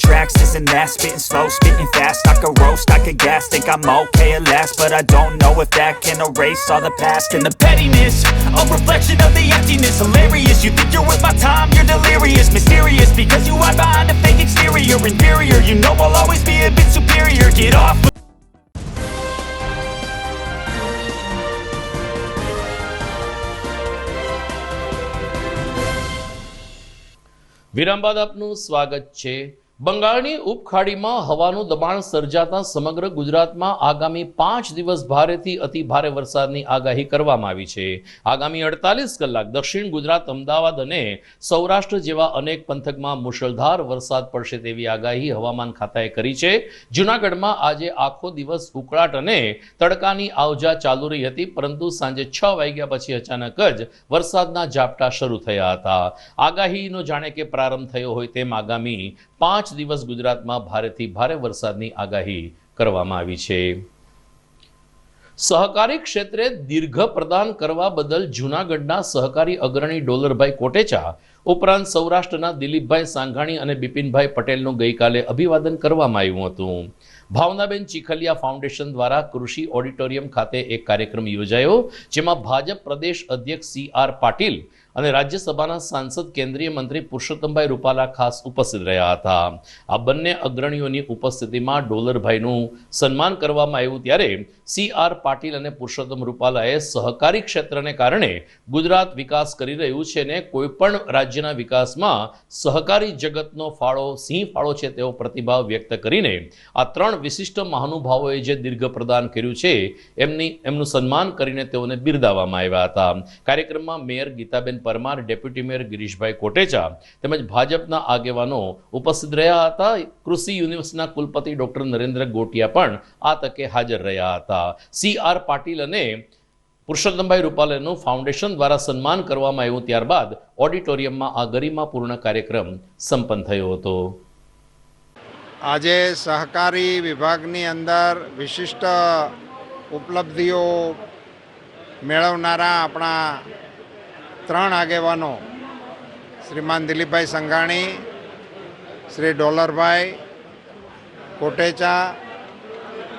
tracks, this and that. Spitting slow, spitting fast. I could roast, I could gas. Think I'm okay at last, but I don't know if that can erase all the past. And the pettiness, a reflection of the emptiness. Hilarious, you think you're worth my time, you're delirious. Mysterious, because you hide behind a fake exterior. Inferior, you know I'll always be a bit superior. Get off. વિરામ બાદ આપનું સ્વાગત છે. બંગાળની ઉપખાડીમાં હવાનું દબાણ સર્જાતા સમગ્ર ગુજરાતમાં આગામી 5 દિવસ ભારેથી અતિ ભારે વરસાદની આગાહી કરવામાં આવી છે. આગામી 48 કલાક દક્ષિણ ગુજરાત, અમદાવાદ અને સૌરાષ્ટ્ર જેવા અનેક પંથકમાં મુશળધાર વરસાદ પડશે તેવી આગાહી હવામાન ખાતાએ કરી છે. જૂનાગઢમાં આજે આખો દિવસ ઉકળાટ અને તડકાની આવજા ચાલુ રહી હતી, પરંતુ સાંજે 6 વાગ્યા પછી અચાનક જ વરસાદના ઝાપટા શરૂ થયા હતા. આગાહીનો જાણે કે પ્રારંભ થયો હોય તેમ આગામી 5 દિવસ ગુજરાતમાં ભારેથી ભારે વરસાદની આગાહી કરવામાં આવી છે. સહકારી ક્ષેત્રે દીર્ઘ પ્રદાન કરવા બદલ જૂનાગઢના સહકારી અગ્રણી ડોલરભાઈ કોટેચા ઉપરાંત સૌરાષ્ટ્રના દિલીપભાઈ સાંઘાણી અને બિપિનભાઈ પટેલનું ગઈકાલે અભિવાદન કરવામાં આવ્યું હતું. ભાવનાબેન ચીખલિયા ફાઉન્ડેશન દ્વારા કૃષિ ઓડિટોરિયમ ખાતે એક કાર્યક્રમ યોજાયો, જેમાં ભાજપ પ્રદેશ અધ્યક્ષ CR પાટીલ અને રાજ્યસભાના સાંસદ કેન્દ્રીય મંત્રી પુરુષોત્તમભાઈ રૂપાલા ખાસ ઉપસ્થિત રહ્યા હતા. આ બંને અગ્રણીઓની ઉપસ્થિતિમાં ડોલરભાઈનું સન્માન કરવામાં આવ્યું, ત્યારે CR પાટીલ અને પુરુષોત્તમ રૂપાલાએ સહકારી ક્ષેત્રને કારણે ગુજરાત વિકાસ કરી રહ્યું છે અને કોઈપણ રાજ્યના વિકાસમાં સહકારી જગતનો ફાળો સિંહ ફાળો છે તેવો પ્રતિભાવ વ્યક્ત કરીને આ 3 વિશિષ્ટ મહાનુભાવોએ જે દીર્ઘ પ્રદાન કર્યું છે એમનું સન્માન કરીને તેઓને બિરદાવવામાં આવ્યા હતા. કાર્યક્રમમાં mayor Gitaben Parmar, deputy mayor Girishbhai Kotecha તેમજ ભાજપના આગેવાનો ઉપસ્થિત રહ્યા હતા. કૃષિ યુનિવર્સિટીના કુલપતિ ડોક્ટર નરેન્દ્ર ગોટિયા પણ આ તકે હાજર રહ્યા હતા. CR પાટીલ અને પુરુષોત્તમભાઈ રૂપાલાનું ફાઉન્ડેશન દ્વારા સન્માન કરવામાં આવ્યું. ત્યારબાદ ઓડિટોરિયમમાં આ ગરિમાપૂર્ણ કાર્યક્રમ સંપન્ન થયો હતો. આજે સહકારી વિભાગની અંદર વિશિષ્ટ ઉપલબ્ધિઓ મેળવનારા આપણા 3 આગેવાનો શ્રીમાન દિલીપભાઈ સંઘાણી, શ્રી ડોલરભાઈ કોટેચા,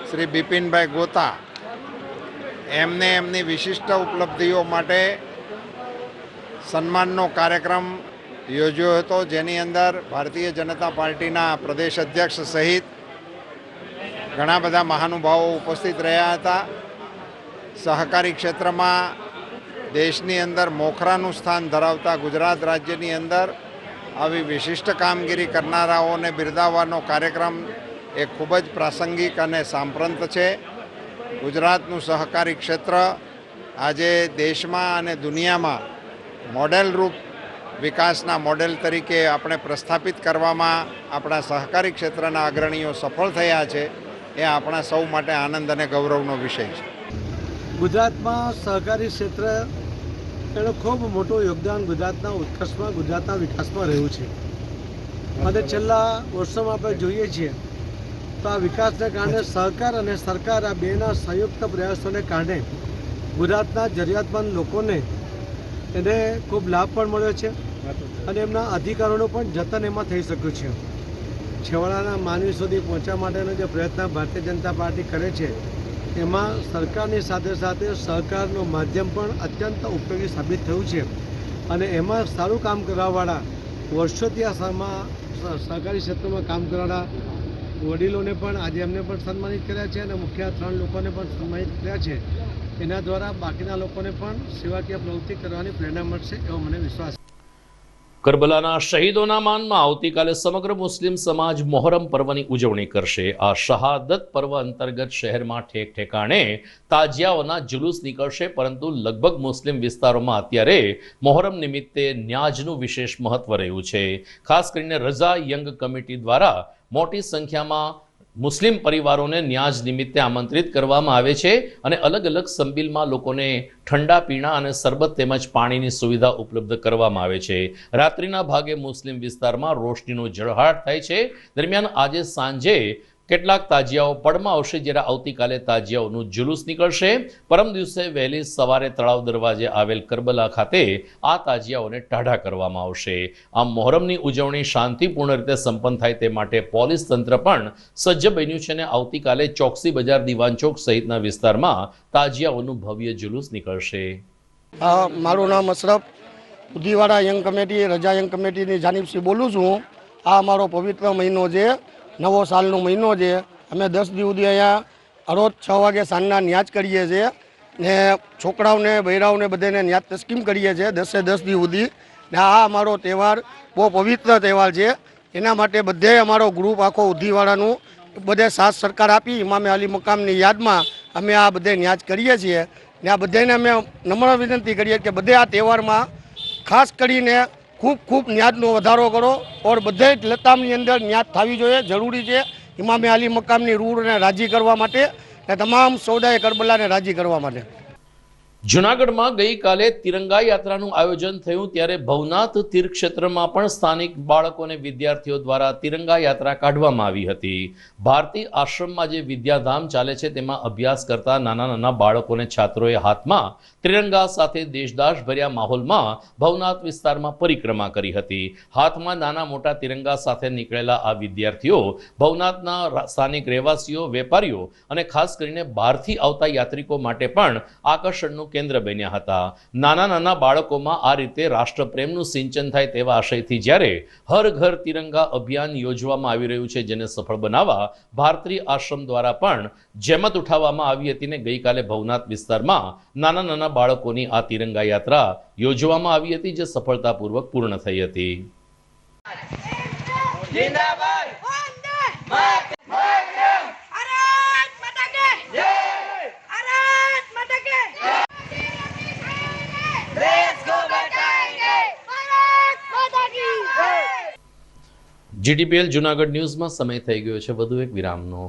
શ્રી બિપિનભાઈ ગોતા એમને એમની વિશિષ્ટ ઉપલબ્ધિઓ માટે સન્માનનો કાર્યક્રમ યોજ્યો હતો, જેની અંદર ભારતીય જનતા પાર્ટીના પ્રદેશ અધ્યક્ષ સહિત ઘણા બધા મહાનુભાવો ઉપસ્થિત રહ્યા હતા. સહકારી ક્ષેત્રમાં દેશની અંદર મોખરાનું સ્થાન ધરાવતા ગુજરાત રાજ્યની અંદર આવી વિશિષ્ટ કામગીરી કરનારાઓને બિરદાવવાનો કાર્યક્રમ એ ખૂબ જ પ્રાસંગિક અને સાંપ્રત છે. ગુજરાતનું સહકારી ક્ષેત્ર આજે દેશમાં અને દુનિયામાં મોડેલરૂપ વિકાસના મોડેલ તરીકે આપણે પ્રસ્થાપિત કરવામાં આપણા સહકારી ક્ષેત્રના અગ્રણીઓ સફળ થયા છે, એ આપણા સૌ માટે આનંદ અને ગૌરવનો વિષય છે. ગુજરાતમાં સહકારી ક્ષેત્ર એનું ખૂબ મોટું યોગદાન ગુજરાતના ઉત્કર્ષમાં, ગુજરાતના વિકાસમાં રહ્યું છે. અને છેલ્લા વર્ષોમાં આપણે જોઈએ છીએ તો આ વિકાસને કારણે સહકાર અને સરકાર આ બેના સંયુક્ત પ્રયાસોને કારણે ગુજરાતના જરૂરિયાતમંદ લોકોને એને ખૂબ લાભ પણ મળ્યો છે અને એમના અધિકારોનું પણ જતન એમાં થઈ શક્યું છે. છેવાડાના માનવી સુધી પહોંચવા માટેનો જે પ્રયત્ન ભારતીય જનતા પાર્ટી કરે છે એમાં સરકારની સાથે સાથે સહકારનું માધ્યમ પણ અત્યંત ઉપયોગી સાબિત થયું છે. અને એમાં સારું કામ કરવાવાળા વર્ષોથી આ સહકારી ક્ષેત્રમાં કામ કરવાના વડીલોને પણ આજે એમને પણ સન્માનિત કર્યા છે અને મુખ્ય 3 લોકોને પણ સન્માનિત કર્યા છે. એના દ્વારા બાકીના લોકોને પણ સેવાકીય પ્રવૃત્તિ કરવાની પ્રેરણા મળશે એવો મને વિશ્વાસ છે. કરબલાના શહીદોના માનમાં આવતીકાલે સમગ્ર મુસ્લિમ સમાજ મોહરમ પર્વની ઉજવણી કરશે. આ શહાદત પર્વ અંતર્ગત શહેરમાં ઠેક ઠેકાણે તાજિયાઓના જુલુસ નીકળશે, પરંતુ લગભગ મુસ્લિમ વિસ્તારોમાં અત્યારે મોહરમ નિમિત્તે ન્યાજનું વિશેષ મહત્વ રહ્યું છે. ખાસ કરીને રઝા યંગ કમિટી દ્વારા મોટી સંખ્યામાં મુસ્લિમ પરિવારોને ન્યાજ નિમિત્તે આમંત્રિત કરવામાં આવે છે અને અલગ અલગ સંબિલમાં લોકોને ઠંડા પીણા અને શરબત તેમજ પાણીની સુવિધા ઉપલબ્ધ કરવામાં આવે છે. રાત્રિના ભાગે મુસ્લિમ વિસ્તારમાં રોશનીનો ઝળહળાટ થાય છે. દરમિયાન આજે સાંજે કેટલાક તાજિયાઓ પડમાં આવશે, જ્યારે આવતીકાલે તાજિયાઓનું જુલુસ નીકળશે. પરમ દિવસે વહેલી સવારે તળાવ દરવાજે આવેલ કરબલા ખાતે આ તાજિયાઓને ટાઢા કરવામાં આવશે. આમ મોહરમની ઉજવણી શાંતિપૂર્ણ રીતે સંપન્ન થાય તે માટે પોલીસ તંત્ર પણ સજ્જ બન્યું છે અને આવતીકાલે ચોકસી બજાર, દિવાન ચોક સહિતના વિસ્તારમાં તાજિયાઓનું ભવ્ય જુલુસ નીકળશે. મારું નામ અશરફ, ઉદીવાડા યંગ કમિટી, રજા યંગ કમિટીની જાનિબથી બોલું છું. આ અમારો પવિત્ર મહિનો છે, નવો સાલનો મહિનો છે. અમે 10 દિવસ સુધી અહીંયા રોજ 6 વાગે સાંજના ન્યાજ કરીએ છીએ ને છોકરાઓને, બૈરાઓને બધાને ન્યાજ તસ્કીમ કરીએ છીએ 10 દિવસ સુધી. ને આ અમારો તહેવાર બહુ પવિત્ર તહેવાર છે. એના માટે બધે અમારો ગ્રુપ આખો ઉધીવાડાનું બધે સાથ સરકાર આપી ઇમામે અલી મકામની યાદમાં અમે આ બધે ન્યાજ કરીએ છીએ ને આ બધાને અમે નમ્ર વિનંતી કરીએ કે બધે આ તહેવારમાં ખાસ કરીને ખૂબ ખૂબ ન્યાજનો વધારો કરો ઓર બધે જ લતામની અંદર ન્યાજ થવી જોઈએ, જરૂરી છે ઇમામે અલી મકામની રૂહને રાજી કરવા માટે અને તમામ સૌદાએ કરબલાને રાજી કરવા માટે. જૂનાગઢમાં ગઈકાલે તિરંગા યાત્રાનું આયોજન થયું ત્યારે ભવનાથ તીર્થક્ષેત્રમાં પણ સ્થાનિક બાળકો અને વિદ્યાર્થીઓ દ્વારા તિરંગા યાત્રા કાઢવામાં આવી હતી. ભારતી આશ્રમમાં જે વિદ્યાધામ ચાલે છે તેમાં અભ્યાસ કરતા નાના નાના બાળકો અને છાત્રોએ હાથમાં ત્રિરંગા સાથે દેશદાસ ભર્યા માહોલમાં ભવનાથ વિસ્તારમાં પરિક્રમા કરી હતી. હાથમાં નાના મોટા તિરંગા સાથે નીકળેલા આ વિદ્યાર્થીઓ ભવનાથના સ્થાનિક રહેવાસીઓ, વેપારીઓ અને ખાસ કરીને બહારથી આવતા યાત્રિકો માટે પણ આકર્ષણનું કેન્દ્ર બન્યા હતા. નાના નાના બાળકોમાં આ રીતે રાષ્ટ્રપ્રેમનું સિંચન થાય તેવા આશયથી જ્યારે હર ઘર તિરંગા અભિયાન યોજવામાં આવી રહ્યું છે, જેને સફળ બનાવવા ભારતી આશ્રમ દ્વારા પણ જેમત ઉઠાવવામાં આવી હતી ને ગઈકાલે ભવનાથ વિસ્તારમાં નાના નાના બાળકોની આ તિરંગા યાત્રા યોજવામાં આવી હતી, જે સફળતાપૂર્વક પૂર્ણ થઈ હતી. GTPL જૂનાગઢ ન્યૂઝમાં સમય થઈ ગયો છે વધુ એક વિરામનો.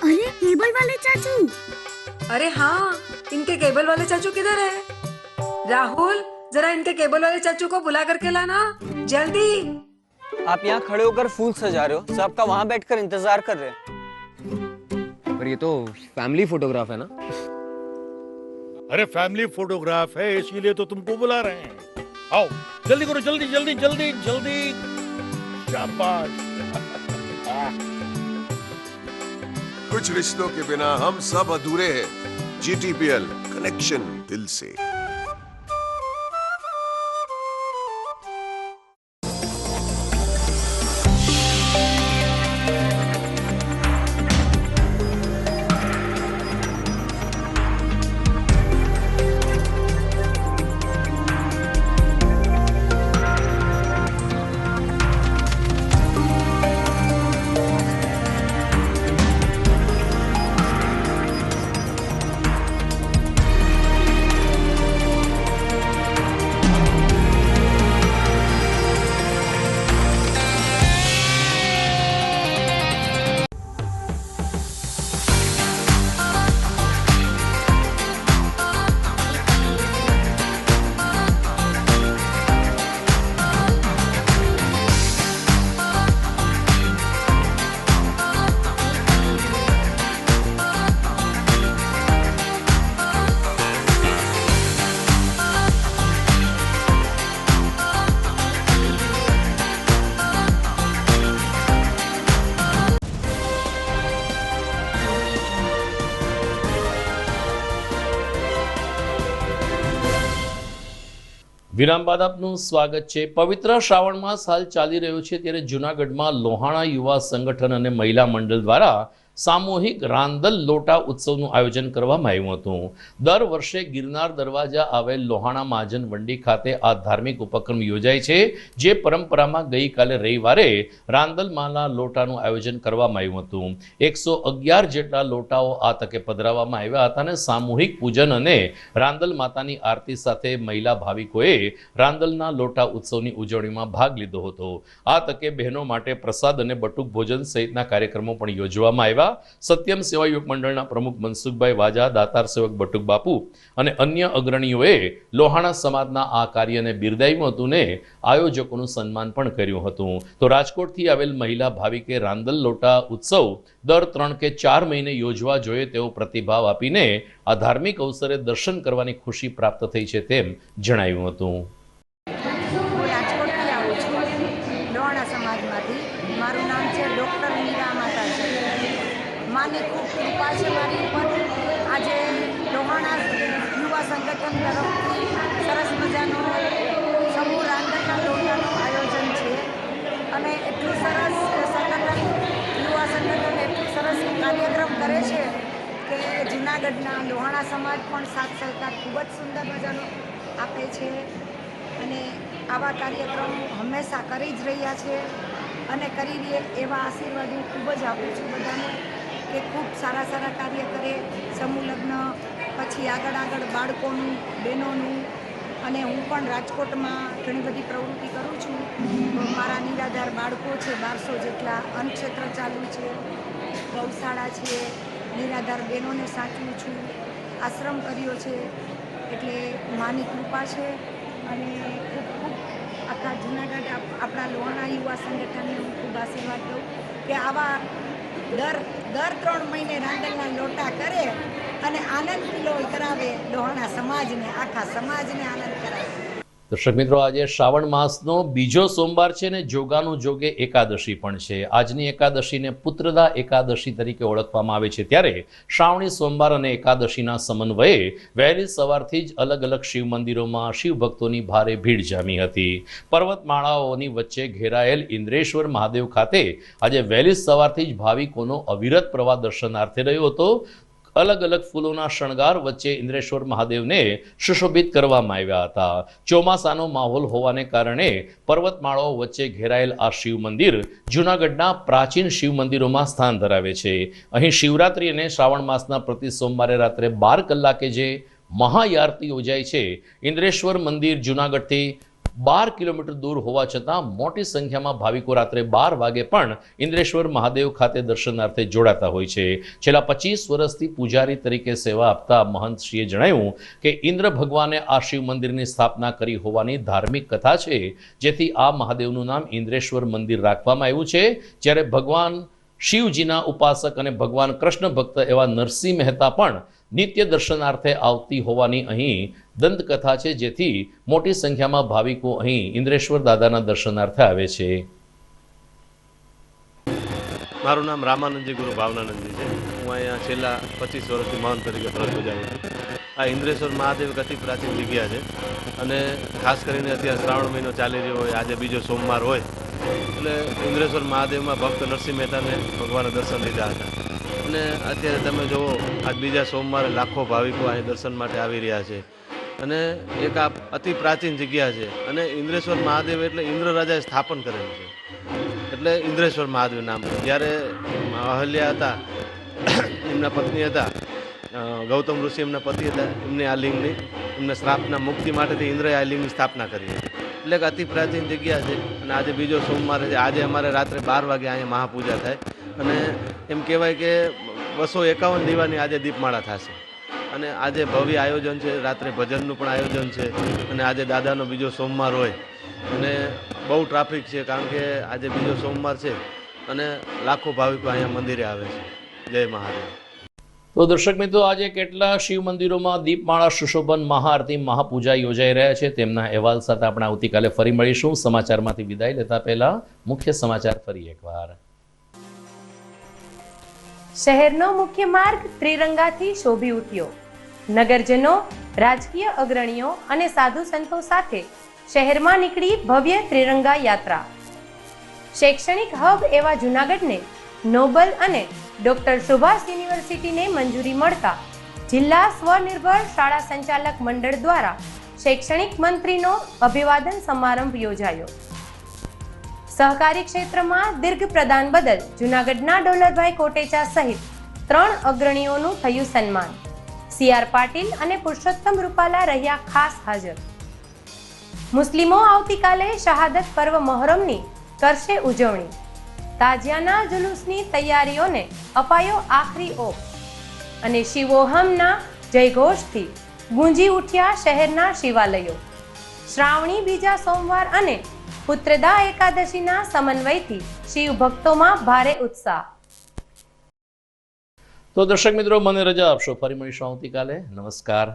अरे केबल वाले चाचू, अरे हाँ, इनके केबल वाले चाचू किधर है? राहुल, जरा इनके केबल वाले चाचू को बुला करके लाना जल्दी. आप यहाँ खड़े होकर फूल सजा रहे हो, सबका वहाँ बैठकर इंतजार कर रहे हैं. पर ये तो फैमिली फोटोग्राफ है ना? अरे फैमिली फोटोग्राफ है इसीलिए तो तुमको बुला रहे हैं. आओ जल्दी करो, जल्दी जल्दी जल्दी जल्दी. शाबाश. कुछ रिश्तों के बिना हम सब अधूरे हैं. GTPL, कनेक्शन दिल से. વિરામ બાદ આપનું સ્વાગત છે. પવિત્ર શ્રાવણ માસ હાલ ચાલી રહ્યો છે ત્યારે જૂનાગઢમાં લોહાણા યુવા સંગઠન અને મહિલા મંડળ દ્વારા સામૂહિક રાંદલ લોટા ઉત્સવનું આયોજન કરવામાં આવ્યું હતું. દર વર્ષે ગિરનાર દરવાજા આવેલ લોહાણા મહાજન વંડી ખાતે આ ધાર્મિક ઉપક્રમ યોજાય છે, જે પરંપરામાં ગઈકાલે રવિવારે રાંદલ માના લોટાનું આયોજન કરવામાં આવ્યું હતું. 111 જેટલા લોટાઓ આ તકે પધરાવવામાં આવ્યા હતા અને સામૂહિક પૂજન અને રાંદલ માતાની આરતી સાથે મહિલા ભાવિકોએ રાંદલના લોટા ઉત્સવની ઉજવણીમાં ભાગ લીધો હતો. આ તકે બહેનો માટે પ્રસાદ અને બટુક ભોજન સહિતના કાર્યક્રમો પણ યોજવામાં આવ્યા. સત્યમ સેવા યુવક મંડળના પ્રમુખ મનસુખભાઈ વાજા, દાતાર સેવક બટુક બાપુ અને અન્ય અગ્રણીઓએ લોહાણા સમાજના આ કાર્યને બિરદાવ્યું હતું ને આયોજકોનું સન્માન પણ કર્યું હતું. તો રાજકોટથી આવેલ મહિલા ભાવિકે રાંદલ લોટા ઉત્સવ દર 3 કે 4 મહિને યોજવા જોઈએ તેવો પ્રતિભાવ આપીને આ ધાર્મિક અવસરે દર્શન કરવાની ખુશી પ્રાપ્ત થઈ છે તેમ જણાવ્યું હતું. મારું નામ છે ડૉક્ટર મીરા માતાજી. માની ખૂબ કૃપા છે મારી ઉપર. આજે લોહાણા યુવા સંગઠન તરફથી સરસ મજાનો સમૂહ રાંદલના લોટાનું આયોજન છે અને એટલું સરસ સંગઠન યુવા સંગઠન એટલું સરસ કાર્યક્રમ કરે છે આવા કાર્યક્રમ હંમેશા કરી જ રહ્યા છે અને કરી રહે એવા આશીર્વાદ હું ખૂબ જ આપું છું બધાને કે ખૂબ સારા સારા કાર્ય કરે, સમૂહ લગ્ન, પછી આગળ બાળકોનું, બહેનોનું. અને હું પણ રાજકોટમાં ઘણી બધી પ્રવૃત્તિ કરું છું. મારા નિરાધાર બાળકો છે 1200 જેટલા, અન્નક્ષેત્ર ચાલુ છે, ગૌશાળા છે, નિરાધાર બહેનોને સાચવું છું, આશ્રમ કર્યો છે. એટલે માની કૃપા છે અને ખૂબ ખૂબ આખા જૂનાગઢ આપણા લોહાણા યુવા સંગઠનને હું ખૂબ આશીર્વાદ દઉં કે આવા દર 3 મહિને રાંદલના લોટા કરે અને આનંદ કિલોલ કરાવે, લોહાણા સમાજને, આખા સમાજને આનંદ કરાવે. દર્શક મિત્રો, આજે શ્રાવણ માસનો બીજો સોમવાર છે ને જોગાનું જોગે એકાદશી પણ છે. આજની એકાદશીને પુત્રદા એકાદશી તરીકે ઓળખવામાં આવે છે. ત્યારે શ્રાવણી સોમવાર અને એકાદશીના સમન્વયે વહેલી સવારથી જ અલગ અલગ શિવ મંદિરોમાં શિવ ભક્તોની ભારે ભીડ જામી હતી. પર્વતમાળાઓની વચ્ચે ઘેરાયેલ ઇન્દ્રેશ્વર મહાદેવ ખાતે આજે વહેલી સવારથી જ ભાવિકોનો અવિરત પ્રવાહ દર્શનાર્થે રહ્યો હતો. અલગ અલગ ફૂલોના શણગાર વચ્ચે ઇન્દ્રેશ્વર મહાદેવને સુશોભિત કરવામાં આવ્યા હતા. ચોમાસાનો માહોલ હોવાને કારણે પર્વતમાળાઓ વચ્ચે ઘેરાયેલ આ શિવ મંદિર જૂનાગઢના પ્રાચીન શિવ મંદિરોમાં સ્થાન ધરાવે છે. અહીં શિવરાત્રિ અને શ્રાવણ માસના પ્રતિ સોમવારે રાત્રે 12 કલાકે જે મહાઆરતી યોજાય છે. ઇન્દ્રેશ્વર મંદિર જૂનાગઢથી 12 કિલોમીટર દૂર હોવા છતાં મોટી સંખ્યામાં ભાવિકો રાત્રે 12 વાગે પણ ઇન્દ્રેશ્વર મહાદેવ ખાતે દર્શનાર્થે જોડાતા હોય છે. છેલ્લા 25 વર્ષથી પૂજારી તરીકે સેવા આપતા મહંતશ્રીએ જણાવ્યું કે ઇન્દ્ર ભગવાને આ શિવ મંદિરની સ્થાપના કરી હોવાની ધાર્મિક કથા છે, જેથી આ મહાદેવનું નામ ઇન્દ્રેશ્વર મંદિર રાખવામાં આવ્યું છે. જ્યારે ભગવાન શિવજીના ઉપાસક અને ભગવાન કૃષ્ણ ભક્ત એવા નરસિંહ મહેતા પણ નિત્ય દર્શનાર્થે આવતી હોવાની અહીં દંતકથા છે, જેથી મોટી સંખ્યામાં ભાવિકો અહીં ઇન્દ્રેશ્વર દાદાના દર્શનાર્થે આવે છે. મારું નામ રામાનંદજી ગુરુ ભાવનાનંદજી છે. હું અહીંયા છેલ્લા 25 વર્ષથી મહંત તરીકે ફરજ બજાવું છું. આ ઇન્દ્રેશ્વર મહાદેવ એક અતિ પ્રાચીન જગ્યા છે અને ખાસ કરીને અત્યારે શ્રાવણ મહિનો ચાલી રહ્યો હોય, આજે બીજો સોમવાર હોય એટલે ઇન્દ્રેશ્વર મહાદેવમાં ભક્ત નરસિંહ મહેતાને ભગવાને દર્શન લીધા હતા. અને અત્યારે તમે જુઓ, આજ બીજા સોમવારે લાખો ભાવિકો અહીં દર્શન માટે આવી રહ્યા છે. અને એક આ અતિ પ્રાચીન જગ્યા છે અને ઇન્દ્રેશ્વર મહાદેવ એટલે ઇન્દ્ર રાજાએ સ્થાપન કરેલું છે એટલે ઇન્દ્રેશ્વર મહાદેવ નામ. જ્યારે અહલ્યા હતા, એમના પત્ની હતા, ગૌતમ ઋષિ એમના પતિ હતા, એમને આ લિંગની એમના શ્રાપના મુક્તિ માટેથી ઇન્દ્રએ આ લિંગની સ્થાપના કરી. એટલે કે અતિ પ્રાચીન જગ્યા છે અને આજે બીજો સોમવાર છે. આજે અમારે રાત્રે 12 વાગે અહીંયા મહાપૂજા થાય અને એમ કહેવાય કે 251 દીવાની આજે દીપમાળા થશે. અને આજે ભવ્ય આયોજન છે, રાત્રે ભજનનું પણ આયોજન છે અને આજે દાદાનો બીજો સોમવાર હોય અને બહુ ટ્રાફિક છે, કારણ કે આજે બીજો સોમવાર છે અને લાખો ભાવિકો અહીંયા મંદિરે આવે છે. જય મહાદેવ. તો દર્શક મિત્રો, આજે કેટલા શિવ મંદિરોમાં દીપમાળા, સુશોભન, મહાઆરતી, મહાપૂજા યોજાઈ રહ્યા છે તેમના અહેવાલ સાથે આપણે આવતીકાલે ફરી મળીશું. સમાચારમાંથી વિદાય લેતા પહેલા મુખ્ય સમાચાર ફરી એકવાર. શહેરનો મુખ્ય માર્ગ ત્રિરંગાથી શોભી ઉઠ્યો. નગરજનો, રાજકીય અગ્રણીઓ અને સાધુ સંતો સાથે શહેરમાં નીકળી ભવ્ય ત્રિરંગા યાત્રા. શૈક્ષણિક હબ એવા જૂનાગઢને નોબલ અને ડોક્ટર સુભાષ યુનિવર્સિટીને મંજૂરી મળતા જિલ્લા સ્વનિર્ભર શાળા સંચાલક મંડળ દ્વારા શૈક્ષણિક મંત્રીનો અભિવાદન સમારંભ યોજાયો. સહકારી ક્ષેત્રમાં દીર્ઘ પ્રદાન બદલ જૂનાગઢના ડોલરભાઈ કોટેચા સહિત 3 અગ્રણીઓનું થયું સન્માન. CR પાટીલ અને પુરુષોત્તમ રૂપાલા રહ્યા ખાસ હાજર. મુસ્લિમો આવતીકાલે શહાદત પર્વ મોહરમની કરશે ઉજવણી. તાજિયાના જુલુસની તૈયારીઓને અપાયો આખરી ઓપ અને શિવોહમના જયઘોષથી ગુંજી ઉઠ્યા શહેરના શિવાલયો. શ્રાવણી બીજા સોમવાર અને પુત્રદા એકાદશીના સમન્વયથી શિવ ભક્તોમાં ભારે ઉત્સાહ. તો દર્શક મિત્રો, મને રજા આપશો. ફરી મળીશું આવતીકાલે. નમસ્કાર.